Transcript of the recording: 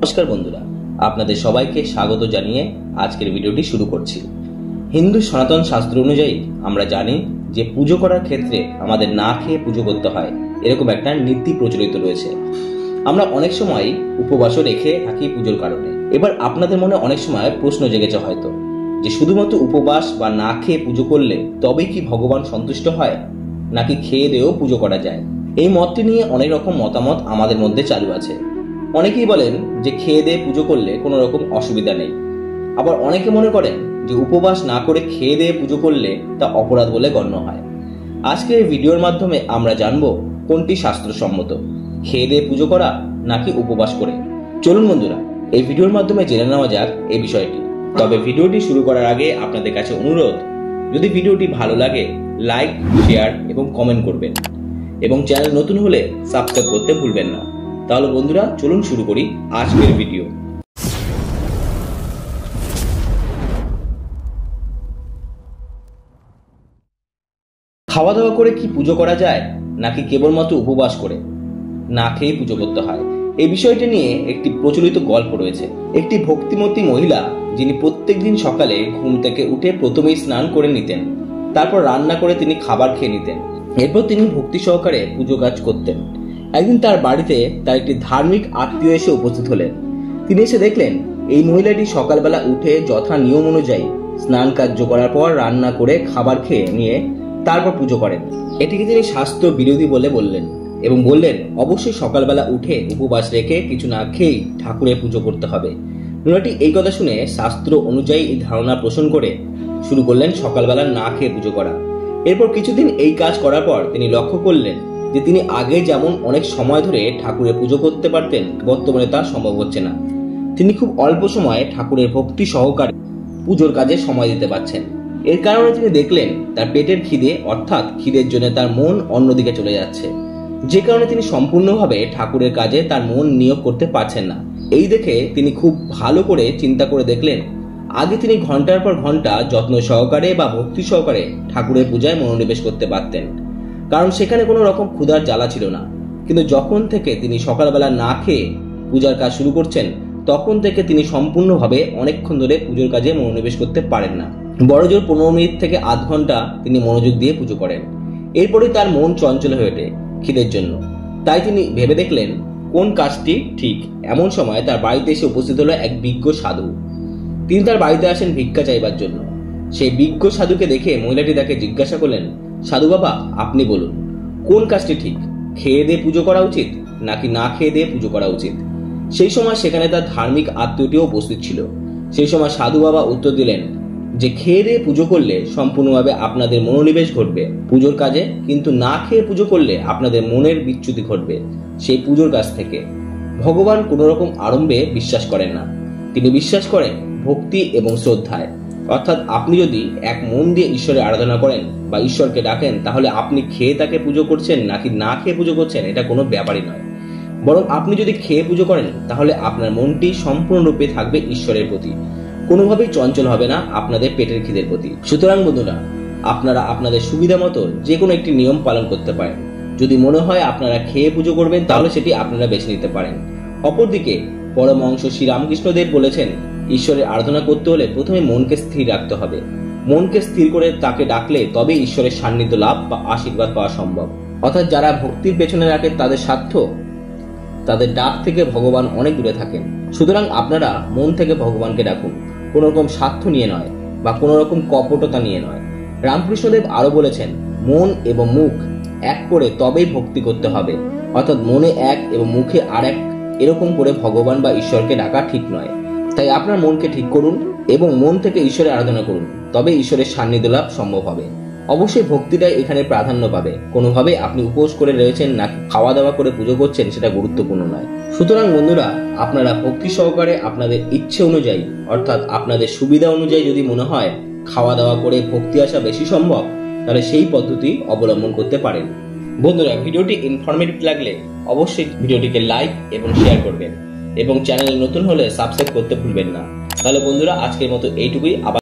নমস্কার বন্ধুরা, আপনাদের সবাইকে স্বাগত জানিয়ে আজকের ভিডিওটি শুরু করছি। হিন্দু সনাতন শাস্ত্র অনুযায়ী আমরা জানি যে পুজো করার ক্ষেত্রে আমাদের না খেয়ে পুজো করতে হয়, এরকম একটা নীতি প্রচলিত রয়েছে। আমরা অনেক সময় উপবাসও রেখে থাকি পুজোর কারণে। এবার আপনাদের মনে অনেক সময় প্রশ্ন জেগেছে হয়তো যে শুধুমাত্র উপবাস বা না খেয়ে পুজো করলে তবেই কি ভগবান সন্তুষ্ট হয়, নাকি খেয়ে দেয়েও পুজো করা যায়? এই মতটি নিয়ে অনেক রকম মতামত আমাদের মধ্যে চালু আছে। অনেকেই বলেন যে খেয়ে দিয়ে পুজো করলে কোনো রকম অসুবিধা নেই, আবার অনেকে মনে করেন যে উপবাস না করে খেয়ে দিয়ে পুজো করলে তা অপরাধ বলে গণ্য হয়। আজকের এই ভিডিওর মাধ্যমে আমরা জানবো কোনটি শাস্ত্রসম্মত, খেয়ে দিয়ে পুজো করা নাকি উপবাস করে। চলুন বন্ধুরা, এই ভিডিওর মাধ্যমে জেনে নেওয়া যাক এই বিষয়টি। তবে ভিডিওটি শুরু করার আগে আপনাদের কাছে অনুরোধ, যদি ভিডিওটি ভালো লাগে লাইক, শেয়ার এবং কমেন্ট করবেন, এবং চ্যানেল নতুন হলে সাবস্ক্রাইব করতে ভুলবেন না। তাহলে বন্ধুরা চলুন শুরু করি আজকের ভিডিও। খাওয়া দাওয়া করে কি পুজো করা যায়, নাকি কেবলমাত্র উপবাস করে না খেয়ে পুজো করতে হয়? এই বিষয়টি নিয়ে একটি প্রচলিত গল্প রয়েছে। একটি ভক্তিমতী মহিলা, যিনি প্রত্যেকদিন সকালে ঘুম থেকে উঠে প্রথমেই স্নান করে নিতেন, তারপর রান্না করে তিনি খাবার খেয়ে নিতেন, এরপর তিনি ভক্তি সহকারে পুজো কাজ করতেন। একদিন তার বাড়িতে তার একটি ধার্মিক আত্মীয় এসে উপস্থিত হলেন। তিনি এসে দেখলেন এই মহিলাটি সকালবেলা উঠে যথা নিয়ম অনুযায়ী স্নান কার্য করার পর রান্না করে খাবার খেয়ে নিয়ে তারপর পুজো করেন। এটিকে তিনি স্বাস্থ্য বিরোধী বলে বললেন এবং বললেন অবশ্যই সকালবেলা উঠে উপবাস রেখে কিছু না খেয়েই ঠাকুরের পুজো করতে হবে। মহিলাটি এই কথা শুনে শাস্ত্র অনুযায়ী এই ধারণা পোষণ করে শুরু করলেন সকালবেলা না খেয়ে পুজো করা। এরপর কিছুদিন এই কাজ করার পর তিনি লক্ষ্য করলেন যে তিনি আগে যেমন অনেক সময় ধরে ঠাকুরের পুজো করতে পারতেন, বর্তমানে তা সম্ভব হচ্ছে না। তিনি খুব অল্প সময়ে ঠাকুরের ভক্তি সহকারে পুজোর কাজে সময় দিতে পারছেন। এর কারণে তিনি দেখলেন তার পেটের খিদে অর্থাৎ খিদের জন্য তার মন অন্যদিকে চলে যাচ্ছে, যে কারণে তিনি সম্পূর্ণভাবে ঠাকুরের কাজে তার মন নিয়োগ করতে পারছেন না। এই দেখে তিনি খুব ভালো করে চিন্তা করে দেখলেন আগে তিনি ঘন্টার পর ঘন্টা যত্ন সহকারে বা ভক্তি সহকারে ঠাকুরের পূজায় মনোনিবেশ করতে পারতেন, কারণ সেখানে কোনো রকম ক্ষুধার জ্বালা ছিল না। কিন্তু যখন থেকে তিনি সকালবেলা না খেয়ে পূজার কাজ শুরু করছেন, তখন থেকে তিনি সম্পূর্ণভাবে অনেকক্ষণ ধরে পুজোর কাজে মনোনিবেশ করতে পারেন না। বড়জোর 15 মিনিট থেকে আধ ঘন্টা তিনি মনোযোগ দিয়ে পুজো করেন। এরপরে তার মন চঞ্চল হয়ে ওঠে খিদের জন্য। তাই তিনি ভেবে দেখলেন কোন কাজটি ঠিক। এমন সময় তার বাড়িতে এসে উপস্থিত হলো এক বিজ্ঞ সাধু। তিনি তার বাড়িতে আসেন ভিক্ষা চাইবার জন্য। সেই বিজ্ঞ সাধুকে দেখে মহিলাটি তাকে জিজ্ঞাসা করলেন, সাধু বাবা, আপনি বলুন কোন কাজটি ঠিক, খেয়ে দিয়ে পুজো করা উচিত নাকি না খেয়ে দিয়ে পুজো করা উচিত? সেই সময় সেখানে তার ধার্মিক আত্মীয়টিও উপস্থিত ছিল। সেই সময় সাধু বাবা উত্তর দিলেন যে খেয়ে দিয়ে পুজো করলে সম্পূর্ণভাবে আপনাদের মনোনিবেশ ঘটবে পুজোর কাজে, কিন্তু না খেয়ে পুজো করলে আপনাদের মনের বিচ্যুতি ঘটবে সেই পুজোর কাজ থেকে। ভগবান কোন রকম আড়ম্বরে বিশ্বাস করেন না, তিনি বিশ্বাস করেন ভক্তি এবং শ্রদ্ধায়। অর্থাৎ আপনি যদি এক মন দিয়ে ঈশ্বরের আরাধনা করেন বা ঈশ্বরকে ডাকেন, তাহলে আপনি খেয়ে তাকে পুজো করছেন নাকি না খেয়ে পুজো করছেন এটা কোনো ব্যাপারই নয়। বরং আপনি যদি খেয়ে পুজো করেন তাহলে আপনার মনটি সম্পূর্ণরূপে থাকবে ঈশ্বরের প্রতি, কোনোভাবেই চঞ্চল হবে না আপনাদের পেটের খিদের প্রতি। সুতরাং বন্ধুরা, আপনারা আপনাদের সুবিধা মতো যে কোনো একটি নিয়ম পালন করতে পারেন। যদি মনে হয় আপনারা খেয়ে পুজো করবেন তাহলে সেটি আপনারা বেছে নিতে পারেন। অপরদিকে পরমহংস শ্রী রামকৃষ্ণদেব বলেছেন ঈশ্বরের আরাধনা করতে হলে প্রথমে মনকে স্থির রাখতে হবে। মনকে স্থির করে তাকে ডাকলে তবে ঈশ্বরের সান্নিধ্য লাভ বা আশীর্বাদ পাওয়া সম্ভব। অর্থাৎ যারা ভক্তির পেছনে রাখে তাদের স্বার্থ, তাদের ডাক থেকে ভগবান অনেক দূরে থাকেন। সুতরাং আপনারা মন থেকে ভগবানকে ডাকুন, কোন রকম স্বার্থ নিয়ে নয় বা কোন রকম কপটতা নিয়ে নয়। রামকৃষ্ণদেব আরো বলেছেন মন এবং মুখ এক করে তবেই ভক্তি করতে হবে। অর্থাৎ মনে এক এবং মুখে আর এক, এরকম করে ভগবান বা ঈশ্বরকে ডাকা ঠিক নয়। তাই আপনার মনকে ঠিক করুন এবং মন থেকে ঈশ্বরের আরাধনা করুন, তবে ঈশ্বরের সান্নিধ্য লাভ সম্ভব হবে। অবশ্যই ভক্তিটাই এখানে প্রাধান্য পাবে। কোনোভাবে আপনি উপোস করে রয়েছেন নাকি খাওয়া দাওয়া করে পুজো করছেন সেটা গুরুত্বপূর্ণ নয়। সুতরাং বন্ধুরা, আপনারা ভক্তি সহকারে আপনাদের ইচ্ছে অনুযায়ী অর্থাৎ আপনাদের সুবিধা অনুযায়ী যদি মনে হয় খাওয়া দাওয়া করে ভক্তি আসা বেশি সম্ভব, তাহলে সেই পদ্ধতি অবলম্বন করতে পারেন। বন্ধুরা, ভিডিওটি ইনফরমেটিভ লাগলে অবশ্যই ভিডিওটিকে লাইক এবং শেয়ার করবেন এবং চ্যানেলে নতুন হলে সাবস্ক্রাইব করতে ভুলবেন না। তাহলে বন্ধুরা, আজকের মতো এইটুকুই। আবার